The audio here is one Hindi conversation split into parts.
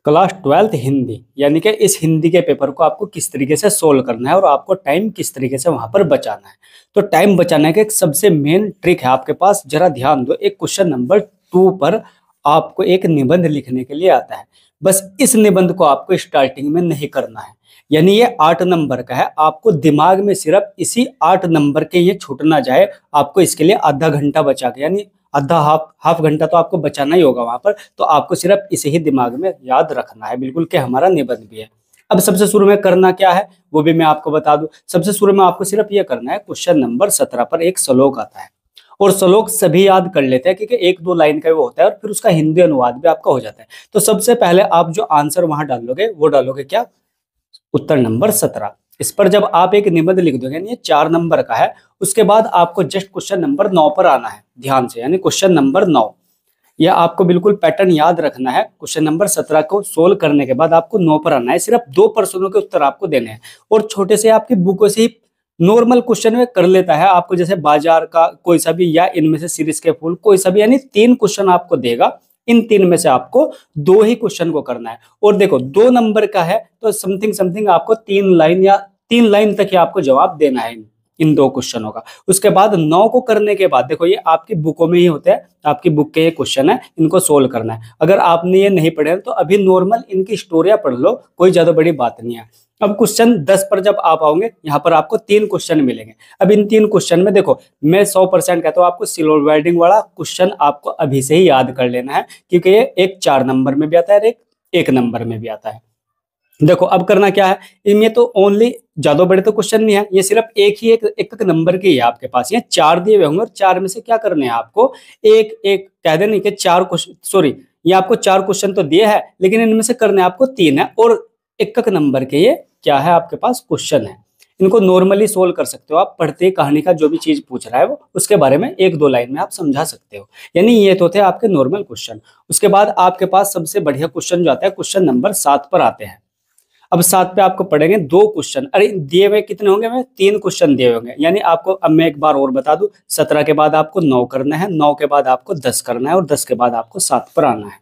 क्लास 12th हिंदी, यानी कि इस हिंदी के पेपर को आपको किस तरीके से सोल्व करना है और आपको टाइम किस तरीके से वहां पर बचाना है। तो टाइम बचाने का एक सबसे मेन ट्रिक है आपके पास, जरा ध्यान दो। एक क्वेश्चन नंबर 2 पर आपको एक निबंध लिखने के लिए आता है। बस इस निबंध को आपको स्टार्टिंग में नहीं करना है, यानी ये 8 नंबर का है। आपको दिमाग में सिर्फ इसी 8 नंबर के ये छूट ना जाए, आपको इसके लिए आधा घंटा बचा के, यानी आधा हाफ हाफ घंटा तो आपको बचाना ही होगा वहां पर। तो आपको सिर्फ इसे ही दिमाग में याद रखना है बिल्कुल कि हमारा निबंध भी है। अब सबसे शुरू में करना क्या है वो भी मैं आपको बता दूं। सबसे शुरू में आपको सिर्फ ये करना है, क्वेश्चन नंबर 17 पर एक श्लोक आता है और श्लोक सभी याद कर लेते हैं क्योंकि 1-2 लाइन का वो होता है और फिर उसका हिंदी अनुवाद भी आपका हो जाता है। तो सबसे पहले आप जो आंसर वहां डालोगे वो डालोगे क्या, उत्तर नंबर 17। इस पर जब आप एक निबंध लिख दोगे, यानी ये 4 नंबर का है, उसके बाद आपको जस्ट क्वेश्चन नंबर 9 पर आना है ध्यान से, यानी क्वेश्चन नंबर 9। यह आपको बिल्कुल पैटर्न याद रखना है। क्वेश्चन नंबर 17 को सोल्व करने के बाद आपको 9 पर आना है। सिर्फ 2 प्रश्नों के उत्तर आपको देने हैं और छोटे से आपकी बुकों से ही नॉर्मल क्वेश्चन में कर लेता है आपको, जैसे बाजार का कोई सा भी या इनमें से सीरीज के फूल कोई सा भी, यानी 3 क्वेश्चन आपको देगा। इन 3 में से आपको 2 ही क्वेश्चन को करना है। और देखो 2 नंबर का है तो समथिंग समथिंग आपको 3 लाइन या 3 लाइन तक ही आपको जवाब देना है इन 2 क्वेश्चनों का। उसके बाद 9 को करने के बाद देखो ये आपकी बुकों में ही होते हैं, आपकी बुक के ये क्वेश्चन है, इनको सोल्व करना है। अगर आपने ये नहीं पढ़े तो अभी नॉर्मल इनकी स्टोरियां पढ़ लो, कोई ज्यादा बड़ी बात नहीं है। अब क्वेश्चन 10 पर जब आप आओगे, यहाँ पर आपको 3 क्वेश्चन मिलेंगे। अब इन 3 क्वेश्चन में देखो मैं 100% कहता हूँ आपको सिल्वर वेल्डिंग वाला क्वेश्चन आपको अभी से ही याद कर लेना है, क्योंकि ये एक 4 नंबर में भी आता है और एक नंबर में भी आता है। देखो अब करना क्या है, इनमें तो ओनली ज्यादा बड़े तो क्वेश्चन नहीं है, ये सिर्फ एक नंबर के ही है आपके पास। ये 4 दिए हुए होंगे और 4 में से क्या करने हैं आपको, एक एक कह देने कि 4 क्वेश्चन, सॉरी ये आपको 4 क्वेश्चन तो दिए है लेकिन इनमें से करने आपको 3 है और एक नंबर के ये क्या है आपके पास क्वेश्चन है। इनको नॉर्मली सोल्व कर सकते हो आप, पढ़ते कहानी का जो भी चीज पूछ रहा है वो उसके बारे में 1-2 लाइन में आप समझा सकते हो। यानी ये तो थे आपके नॉर्मल क्वेश्चन। उसके बाद आपके पास सबसे बढ़िया क्वेश्चन जो आता है क्वेश्चन नंबर 7 पर आते हैं। अब 7 पे आपको पढ़ेंगे 2 क्वेश्चन, अरे दिए हुए कितने होंगे, मैं 3 क्वेश्चन दिए होंगे। यानी आपको अब मैं एक बार और बता दूं, 17 के बाद आपको 9 करना है, 9 के बाद आपको 10 करना है और 10 के बाद आपको 7 पर आना है।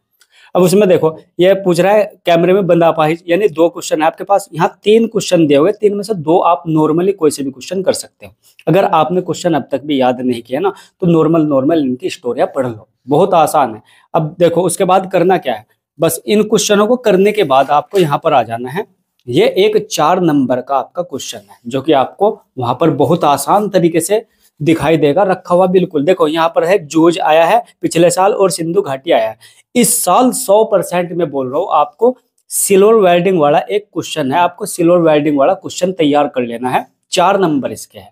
अब उसमें देखो ये पूछ रहा है कैमरे में बंद अपाहिज, यानी 2 क्वेश्चन है आपके पास। यहाँ 3 क्वेश्चन दिए हुए, 3 में से 2 आप नॉर्मली कोई से भी क्वेश्चन कर सकते हो। अगर आपने क्वेश्चन अब तक भी याद नहीं किया ना तो नॉर्मल नॉर्मल इनकी स्टोरियां पढ़ लो, बहुत आसान है। अब देखो उसके बाद करना क्या है, बस इन क्वेश्चनों को करने के बाद आपको यहाँ पर आ जाना है। ये एक 4 नंबर का आपका क्वेश्चन है जो कि आपको वहां पर बहुत आसान तरीके से दिखाई देगा रखा हुआ। बिल्कुल देखो यहाँ पर है जूझ आया है पिछले साल और सिंधु घाटी आया है। इस साल 100% में बोल रहा हूँ आपको सिल्वर वेल्डिंग वाला एक क्वेश्चन है, आपको सिल्वर वेल्डिंग वाला क्वेश्चन तैयार कर लेना है। 4 नंबर इसके है,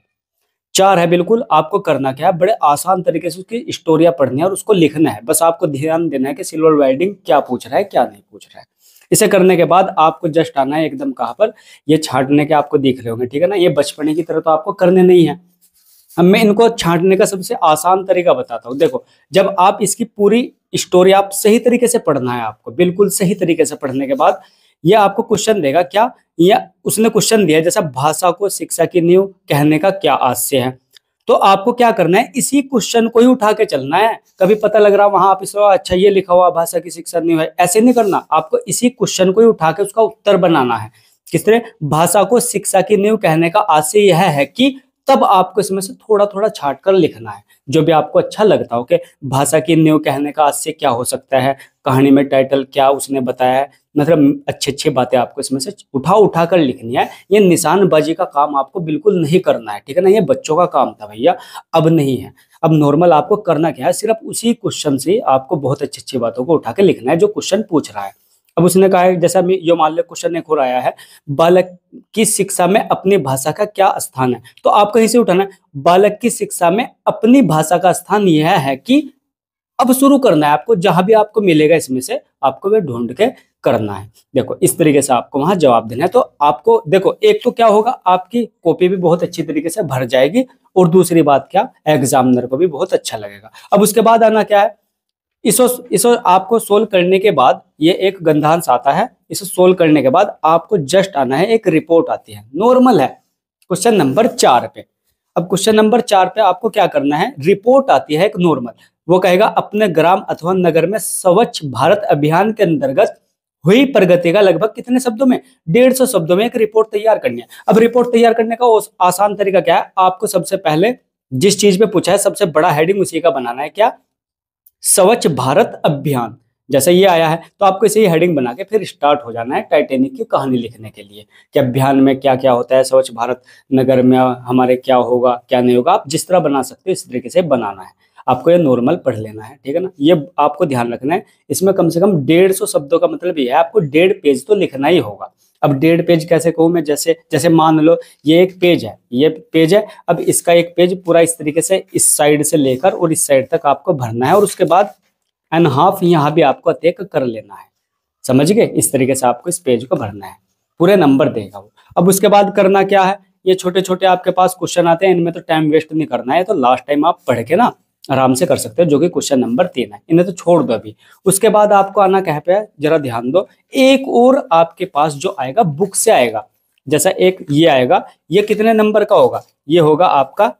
4 है बिल्कुल। आपको करना क्या है, बड़े आसान तरीके से उसकी स्टोरियां पढ़नी है और उसको लिखना है। बस आपको ध्यान देना है कि सिल्वर वेल्डिंग क्या पूछ रहा है क्या नहीं पूछ रहा है। इसे करने के बाद आपको जस्ट आना है एकदम कहाँ पर, ये छांटने के आपको दिख रहे होंगे, ठीक है ना। ये बचपने की तरह तो आपको करने नहीं है। अब मैं इनको छांटने का सबसे आसान तरीका बताता हूँ। देखो जब आप इसकी पूरी स्टोरी आप सही तरीके से पढ़ना है, आपको बिल्कुल सही तरीके से पढ़ने के बाद ये आपको क्वेश्चन देगा क्या, या उसने क्वेश्चन दिया जैसा भाषा को शिक्षा की नींव कहने का क्या आशय है। तो आपको क्या करना है, इसी क्वेश्चन को ही उठा के चलना है। कभी पता लग रहा वहां आप इसको अच्छा ये लिखा हुआ भाषा की शिक्षा नींव है, ऐसे नहीं करना। आपको इसी क्वेश्चन को ही उठा के उसका उत्तर बनाना है। किस तरह, भाषा को शिक्षा की नींव कहने का आशय यह है कि, तब आपको इसमें से थोड़ा थोड़ा छांट कर लिखना है जो भी आपको अच्छा लगता हो। कि भाषा की नींव कहने का आशय क्या हो सकता है, कहानी में टाइटल क्या उसने बताया है, मतलब अच्छी अच्छी बातें आपको इसमें से उठा उठा कर लिखनी है। ये निशानबाजी का काम आपको बिल्कुल नहीं करना है, ठीक है ना। ये बच्चों का काम था भैया, अब नहीं है। अब नॉर्मल आपको करना क्या है, सिर्फ उसी क्वेश्चन से आपको बहुत अच्छी अच्छी बातों को उठा के लिखना है जो क्वेश्चन पूछ रहा है। अब उसने कहा है जैसा यो मान लो क्वेश्चन एक और आया है, बालक की शिक्षा में अपनी भाषा का क्या स्थान है। तो आप कहीं से उठाना है, बालक की शिक्षा में अपनी भाषा का स्थान यह है कि, अब शुरू करना है आपको, जहां भी आपको मिलेगा इसमें से आपको वे ढूंढ के करना है। देखो इस तरीके से आपको वहां जवाब देना है। तो आपको देखो एक तो क्या होगा, आपकी कॉपी भी बहुत अच्छी तरीके से भर जाएगी और दूसरी बात क्या, एग्जामिनर को भी बहुत अच्छा लगेगा। अब उसके बाद आना क्या है, इसो आपको सोल्व करने के बाद ये एक गंधांश आता है। इसे सोल्व करने के बाद आपको जस्ट आना है, एक रिपोर्ट आती है, नॉर्मल है, क्वेश्चन नंबर 4 पे। अब क्वेश्चन नंबर 4 पे आपको क्या करना है, रिपोर्ट आती है एक नॉर्मल। वो कहेगा अपने ग्राम अथवा नगर में स्वच्छ भारत अभियान के अंतर्गत हुई प्रगति का लगभग कितने शब्दों में, 150 शब्दों में एक रिपोर्ट तैयार करनी है। अब रिपोर्ट तैयार करने का आसान तरीका क्या है, आपको सबसे पहले जिस चीज पे पूछा है सबसे बड़ा हेडिंग उसी का बनाना है, क्या, स्वच्छ भारत अभियान। जैसे ये आया है तो आपको इसे हेडिंग बना के फिर स्टार्ट हो जाना है टाइटैनिक की कहानी लिखने के लिए, कि अभियान में क्या क्या होता है, स्वच्छ भारत नगर में हमारे क्या होगा क्या नहीं होगा। आप जिस तरह बना सकते हो इस तरीके से बनाना है, आपको ये नॉर्मल पढ़ लेना है, ठीक है ना। ये आपको ध्यान रखना है, इसमें कम से कम 150 शब्दों का मतलब ये है आपको 1.5 पेज तो लिखना ही होगा। अब 1.5 पेज कैसे कहूँ मैं, जैसे जैसे मान लो ये एक पेज है, ये पेज है, अब इसका एक पेज पूरा इस तरीके से इस साइड से लेकर और इस साइड तक आपको भरना है, और उसके बाद एंड हाफ यहाँ भी आपको अतिक कर लेना है, समझ गए। इस तरीके से आपको इस पेज को भरना है, पूरे नंबर देगा वो। अब उसके बाद करना क्या है, ये छोटे छोटे आपके पास क्वेश्चन आते हैं, इनमें तो टाइम वेस्ट नहीं करना है, तो लास्ट टाइम आप पढ़ के ना आराम से कर सकते हो, जो कि क्वेश्चन नंबर 3 है, इन्हें तो छोड़ दो अभी। उसके बाद आपको आना कहाँ पे है, जरा ध्यान दो, एक और आपके पास जो आएगा बुक से आएगा, जैसा एक ये आएगा, ये कितने नंबर का होगा, ये होगा आपका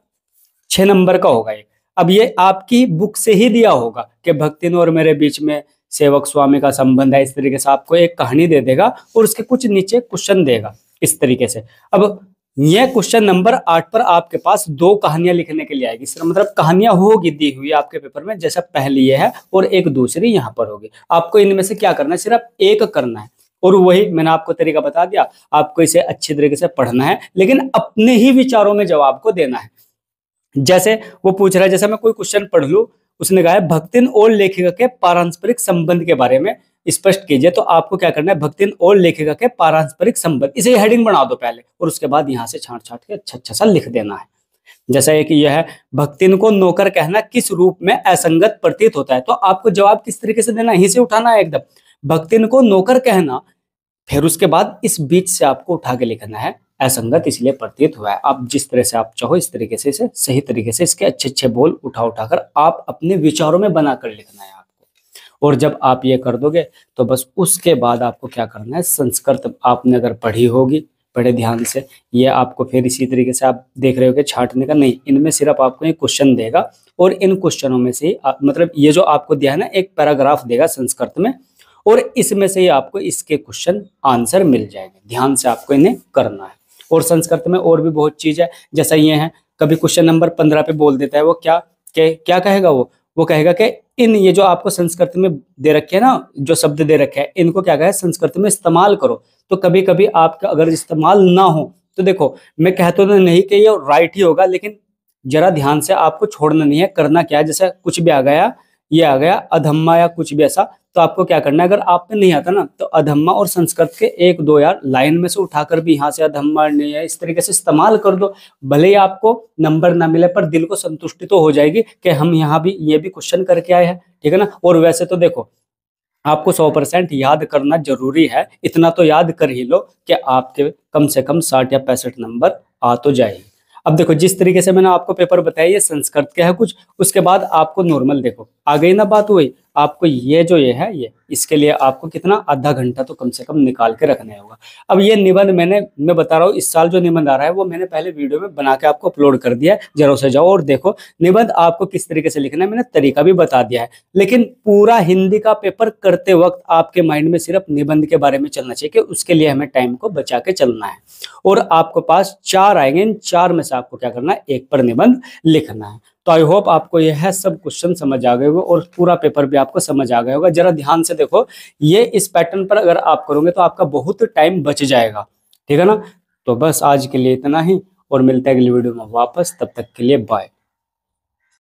6 नंबर का होगा एक। अब ये आपकी बुक से ही दिया होगा कि भक्तिन और मेरे बीच में सेवक स्वामी का संबंध है, इस तरीके से आपको एक कहानी दे देगा और उसके कुछ नीचे क्वेश्चन देगा इस तरीके से। अब यह क्वेश्चन नंबर 8 पर आपके पास 2 कहानियां लिखने के लिए आएगी, इसका मतलब कहानियां होगी दी हुई आपके पेपर में, जैसा पहली ये है और एक दूसरी यहाँ पर होगी। आपको इनमें से क्या करना है, सिर्फ एक करना है, और वही मैंने आपको तरीका बता दिया, आपको इसे अच्छी तरीके से पढ़ना है, लेकिन अपने ही विचारों में जवाब को देना है। जैसे वो पूछ रहा है, जैसे मैं कोई क्वेश्चन पढ़ लूं, उसने कहा है भक्तिन और लेखिका के पारस्परिक संबंध के बारे में स्पष्ट कीजिए, तो आपको क्या करना है, भक्तिन और लेखिका के पारस्परिक संबंध, इसे हेडिंग बना दो पहले, और उसके बाद यहाँ से छांट छांट के अच्छा अच्छा सा लिख देना है। जैसा एक यह है, भक्तिन को नौकर कहना किस रूप में असंगत प्रतीत होता है, तो आपको जवाब किस तरीके से देना है, यहीं से उठाना है एकदम, भक्तिन को नौकर कहना, फिर उसके बाद इस बीच से आपको उठा के लिखना है असंगत इसलिए प्रतीत हुआ है। आप जिस तरह से आप चाहो इस तरीके से इसे सही तरीके से इसके अच्छे अच्छे बोल उठा उठाकर आप अपने विचारों में बनाकर लिखना है आपको। और जब आप ये कर दोगे तो बस उसके बाद आपको क्या करना है, संस्कृत आपने अगर पढ़ी होगी, बड़े ध्यान से, ये आपको फिर इसी तरीके से आप देख रहे हो कि छांटने का नहीं, इनमें सिर्फ आपको एक क्वेश्चन देगा और इन क्वेश्चनों में से मतलब ये जो आपको दिया है ना, एक पैराग्राफ देगा संस्कृत में, और इसमें से ही आपको इसके क्वेश्चन आंसर मिल जाएंगे। ध्यान से आपको इन्हें करना है। और संस्कृत में और भी बहुत चीज है, जैसा ये है, कभी क्वेश्चन नंबर 15 पे बोल देता है वो क्या कहेगा, वो कहेगा कि इन ये जो आपको संस्कृत में दे रखे है ना, जो शब्द दे रखे हैं, इनको क्या कहे संस्कृत में इस्तेमाल करो। तो कभी कभी आपका अगर इस्तेमाल ना हो तो देखो, मैं कहता तो नहीं कि ये राइट ही होगा, लेकिन जरा ध्यान से आपको छोड़ना नहीं है, करना क्या है, जैसे कुछ भी आ गया, ये आ गया अधम्मा या कुछ भी ऐसा, तो आपको क्या करना है, अगर आप पे नहीं आता ना तो अधम्मा और संस्कृत के 1-2 यार लाइन में से उठाकर भी यहाँ से अधम्मा नहीं है इस तरीके से इस्तेमाल कर दो, भले ही आपको नंबर ना मिले पर दिल को संतुष्टि तो हो जाएगी कि हम यहाँ भी ये भी क्वेश्चन करके आए हैं, ठीक है ना। और वैसे तो देखो आपको 100% याद करना जरूरी है, इतना तो याद कर ही लो कि आपके कम से कम 60 या 65 नंबर आ तो जाएगी। अब देखो जिस तरीके से मैंने आपको पेपर बताया ये संस्कृत का है कुछ, उसके बाद आपको नॉर्मल देखो आ गई ना बात, हुई आपको ये जो ये है ये, इसके लिए आपको कितना आधा घंटा तो कम से कम निकाल के रखना होगा। अब ये निबंध मैं बता रहा हूँ, इस साल जो निबंध आ रहा है वो मैंने पहले वीडियो में बना के आपको अपलोड कर दिया है, जरूर से जाओ और देखो निबंध आपको किस तरीके से लिखना है, मैंने तरीका भी बता दिया है। लेकिन पूरा हिंदी का पेपर करते वक्त आपके माइंड में सिर्फ निबंध के बारे में चलना चाहिए कि उसके लिए हमें टाइम को बचा के चलना है। और आपके पास 4 आएंगे, इन 4 में से आपको क्या करना है, एक पर निबंध लिखना है। तो आई होप आपको यह सब क्वेश्चन समझ आ गए होगा और पूरा पेपर भी आपको समझ आ गया होगा। जरा ध्यान से देखो, ये इस पैटर्न पर अगर आप करोगे तो आपका बहुत टाइम बच जाएगा, ठीक है ना। तो बस आज के लिए इतना ही और मिलते हैं अगली वीडियो में वापस, तब तक के लिए बाय।